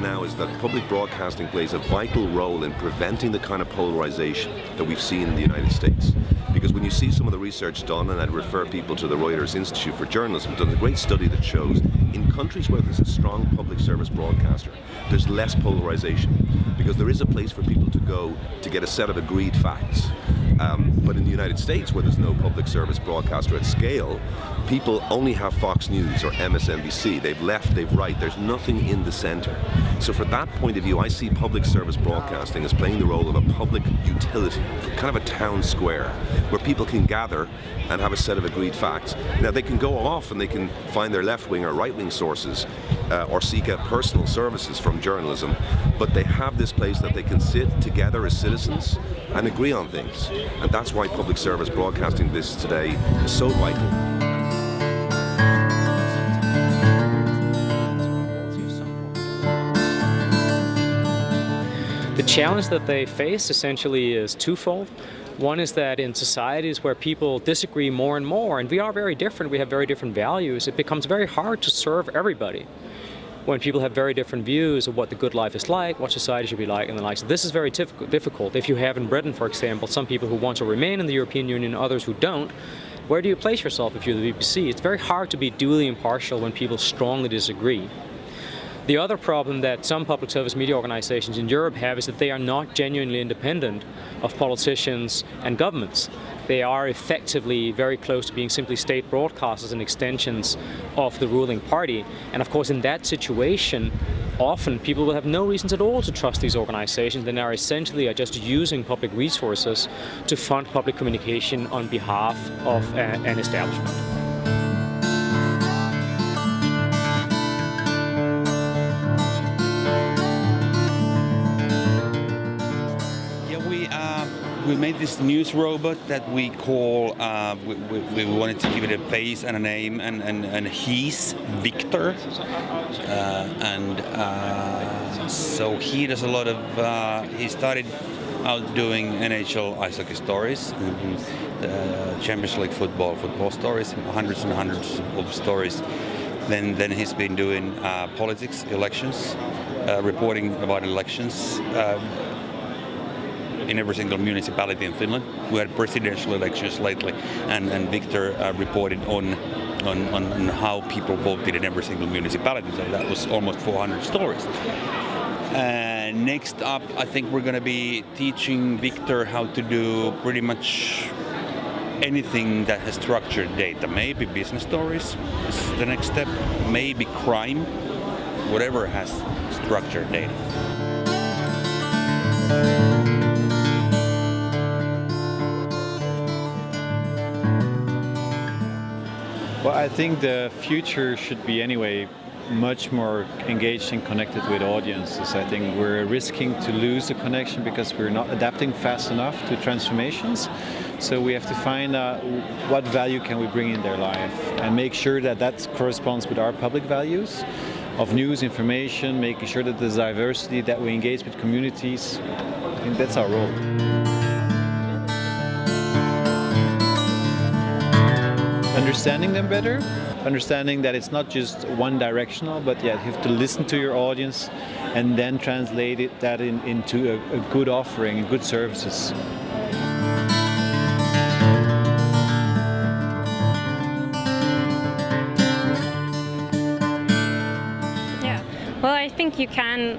now is that public broadcasting plays a vital role in preventing the kind of polarization that we've seen in the United States. Because when you see some of the research done, and I'd refer people to the Reuters Institute for Journalism, done a great study that shows in countries where there's a strong public service broadcaster, there's less polarization, because there is a place for people to go to get a set of agreed facts. But in the United States, where there's no public service broadcaster at scale, people only have Fox News or MSNBC. They've left, they've right, there's nothing in the center. So from that point of view, I see public service broadcasting as playing the role of a public utility, kind of a town square, where people can gather and have a set of agreed facts. Now they can go off and they can find their left-wing or right-wing sources or seek out personal services from journalism, but they have this place that they can sit together as citizens and agree on things. And that's why public service broadcasting this today is so vital. The challenge that they face essentially is twofold. One is that in societies where people disagree more and more, and we are very different, we have very different values, it becomes very hard to serve everybody. When people have very different views of what the good life is like, what society should be like, and the like. So this is very difficult. If you have in Britain, for example, some people who want to remain in the European Union, others who don't, where do you place yourself if you're the BBC? It's very hard to be duly impartial when people strongly disagree. The other problem that some public service media organizations in Europe have is that they are not genuinely independent of politicians and governments. They are effectively very close to being simply state broadcasters and extensions of the ruling party. And of course, in that situation, often people will have no reasons at all to trust these organizations, and are essentially just using public resources to fund public communication on behalf of an establishment. We made this news robot that we call, we wanted to give it a face and a name, and he's Victor. So he does a lot of, he started out doing NHL ice hockey stories, Champions League football stories, hundreds and hundreds of stories. Then he's been doing politics, elections, reporting about elections, in every single municipality in Finland. We had presidential elections lately, and Victor reported on how people voted in every single municipality. So that was almost 400 stories. Next up, I think we're going to be teaching Victor how to do pretty much anything that has structured data. Maybe business stories is the next step. Maybe crime, whatever has structured data. Well, I think the future should be anyway much more engaged and connected with audiences. I think we're risking to lose the connection because we're not adapting fast enough to transformations. So we have to find out what value can we bring in their life and make sure that that corresponds with our public values of news, information, making sure that there's diversity, that we engage with communities. I think that's our role. Understanding them better, understanding that it's not just one directional, but yeah, you have to listen to your audience and then translate that into a good offering and good services. Well, I think you can.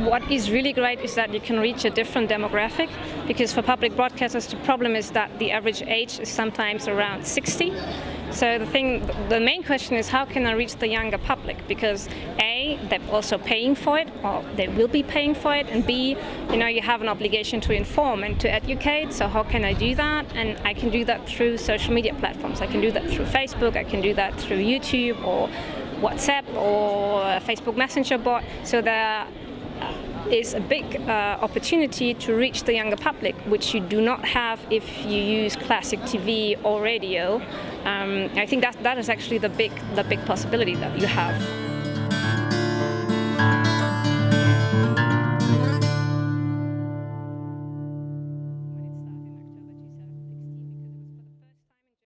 What is really great is that you can reach a different demographic, because for public broadcasters the problem is that the average age is sometimes around 60. So the main question is, how can I reach the younger public? Because A, they're also paying for it, or they will be paying for it, and B, you have an obligation to inform and to educate. So how can I do that? And I can do that through social media platforms. I can do that through Facebook. I can do that through YouTube or WhatsApp or a Facebook Messenger bot. So there is a big opportunity to reach the younger public, which you do not have if you use classic TV or radio. I think that is actually the big possibility that you have.